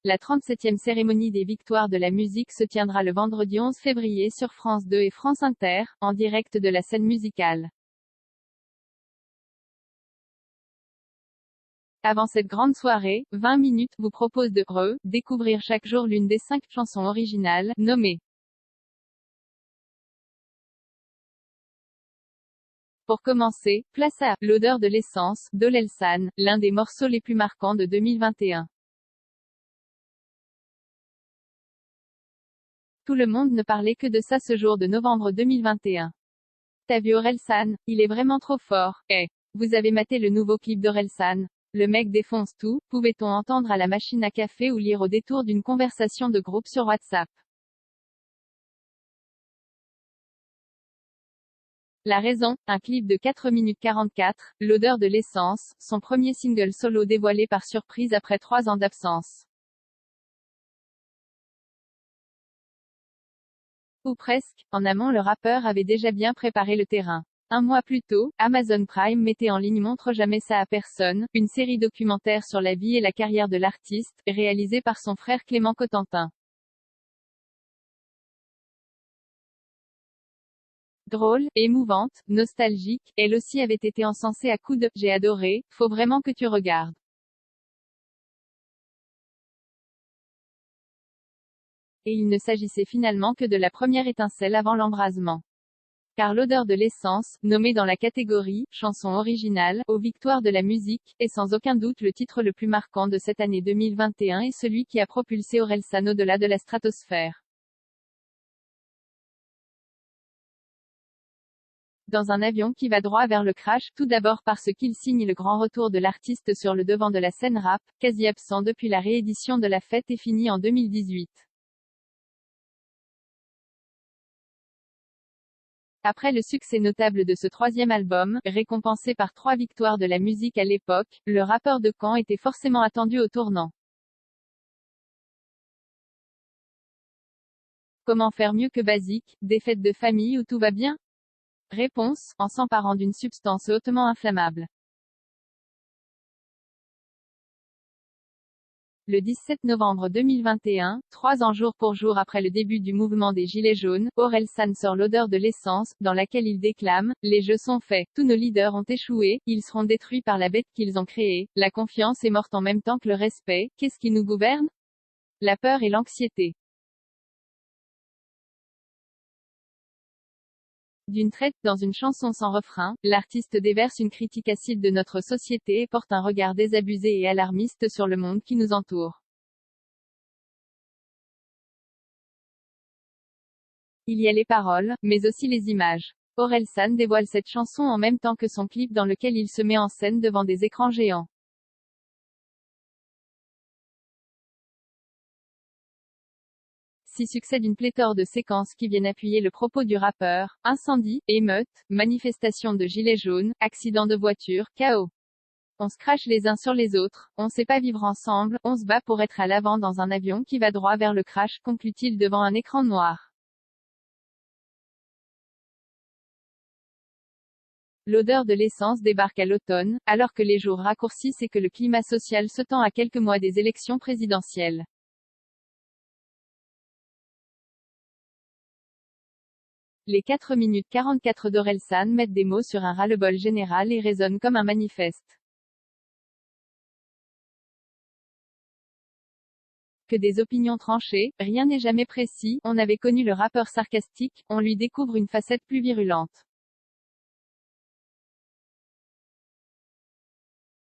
La 37e cérémonie des Victoires de la musique se tiendra le vendredi 11 février sur France 2 et France Inter, en direct de la scène musicale. Avant cette grande soirée, 20 minutes vous propose de découvrir chaque jour l'une des 5 chansons originales, nommées. Pour commencer, place à L'odeur de l'essence, d'Orelsan, l'un des morceaux les plus marquants de 2021. Tout le monde ne parlait que de ça ce jour de novembre 2021. T'as vu Orelsan? Il est vraiment trop fort. Vous avez maté le nouveau clip d'Orelsan? Le mec défonce tout, pouvait-on entendre à la machine à café ou lire au détour d'une conversation de groupe sur WhatsApp. La raison, un clip de 4 minutes 44, L'odeur de l'essence, son premier single solo dévoilé par surprise après 3 ans d'absence. Ou presque, en amont le rappeur avait déjà bien préparé le terrain. Un mois plus tôt, Amazon Prime mettait en ligne Montre jamais ça à personne, une série documentaire sur la vie et la carrière de l'artiste, réalisée par son frère Clément Cotentin. Drôle, émouvante, nostalgique, elle aussi avait été encensée à coups de « j'ai adoré, faut vraiment que tu regardes ». Et il ne s'agissait finalement que de la première étincelle avant l'embrasement. Car L'odeur de l'essence, nommée dans la catégorie « chanson originale » aux Victoires de la musique, est sans aucun doute le titre le plus marquant de cette année 2021 et celui qui a propulsé Orelsan au-delà de la stratosphère. Dans un avion qui va droit vers le crash, tout d'abord parce qu'il signe le grand retour de l'artiste sur le devant de la scène rap, quasi absent depuis la réédition de La Fête est finie en 2018. Après le succès notable de ce 3e album, récompensé par 3 victoires de la musique à l'époque, le rappeur de Caen était forcément attendu au tournant. Comment faire mieux que Basique, des fêtes de famille où tout va bien? Réponse, en s'emparant d'une substance hautement inflammable. Le 17 novembre 2021, 3 ans jour pour jour après le début du mouvement des Gilets jaunes, Orelsan sort L'odeur de l'essence, dans laquelle il déclame « Les jeux sont faits, tous nos leaders ont échoué, ils seront détruits par la bête qu'ils ont créée, la confiance est morte en même temps que le respect, qu'est-ce qui nous gouverne? La peur et l'anxiété. » D'une traite, dans une chanson sans refrain, l'artiste déverse une critique acide de notre société et porte un regard désabusé et alarmiste sur le monde qui nous entoure. Il y a les paroles, mais aussi les images. Orelsan dévoile cette chanson en même temps que son clip dans lequel il se met en scène devant des écrans géants. Si succède une pléthore de séquences qui viennent appuyer le propos du rappeur, incendie, émeute, manifestation de gilets jaunes, accident de voiture, chaos. On se crache les uns sur les autres, on sait pas vivre ensemble, on se bat pour être à l'avant dans un avion qui va droit vers le crash, conclut-il devant un écran noir. L'odeur de l'essence débarque à l'automne, alors que les jours raccourcissent et que le climat social se tend à quelques mois des élections présidentielles. Les 4 minutes 44 d'Orelsan mettent des mots sur un ras-le-bol général et résonnent comme un manifeste. Que des opinions tranchées, rien n'est jamais précis, on avait connu le rappeur sarcastique, on lui découvre une facette plus virulente.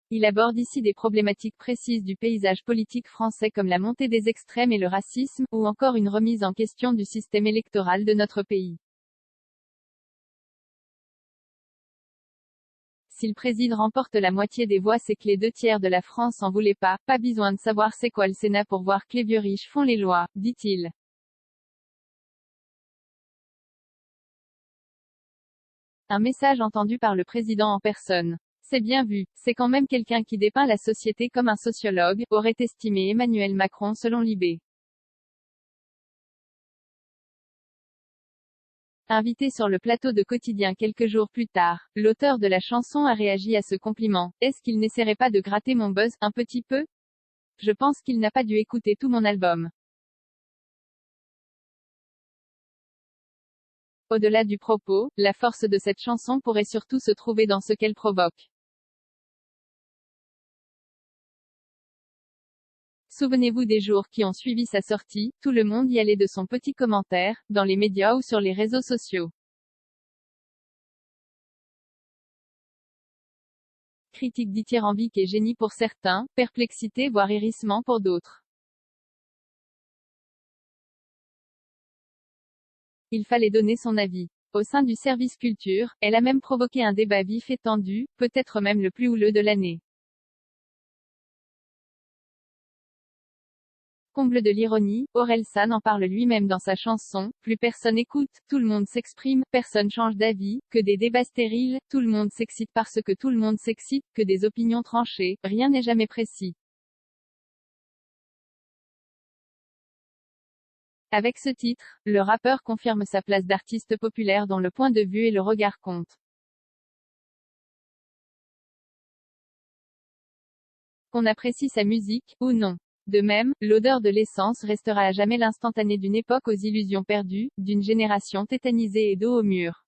Il aborde ici des problématiques précises du paysage politique français comme la montée des extrêmes et le racisme, ou encore une remise en question du système électoral de notre pays. Si le président remporte la moitié des voix c'est que les 2 tiers de la France en voulaient pas besoin de savoir c'est quoi le Sénat pour voir que les vieux riches font les lois, dit-il. Un message entendu par le président en personne. C'est bien vu, c'est quand même quelqu'un qui dépeint la société comme un sociologue, aurait estimé Emmanuel Macron selon Libé. Invité sur le plateau de Quotidien quelques jours plus tard, l'auteur de la chanson a réagi à ce compliment. Est-ce qu'il n'essaierait pas de gratter mon buzz, un petit peu? Je pense qu'il n'a pas dû écouter tout mon album. Au-delà du propos, la force de cette chanson pourrait surtout se trouver dans ce qu'elle provoque. Souvenez-vous des jours qui ont suivi sa sortie, tout le monde y allait de son petit commentaire, dans les médias ou sur les réseaux sociaux. Critique dithyrambique et génie pour certains, perplexité voire hérissement pour d'autres. Il fallait donner son avis. Au sein du service culture, elle a même provoqué un débat vif et tendu, peut-être même le plus houleux de l'année. Comble de l'ironie, Orelsan en parle lui-même dans sa chanson, plus personne écoute, tout le monde s'exprime, personne change d'avis, que des débats stériles, tout le monde s'excite parce que tout le monde s'excite, que des opinions tranchées, rien n'est jamais précis. Avec ce titre, le rappeur confirme sa place d'artiste populaire dont le point de vue et le regard comptent. Qu'on apprécie sa musique, ou non. De même, l'odeur de l'essence restera à jamais l'instantané d'une époque aux illusions perdues, d'une génération tétanisée et dos au mur.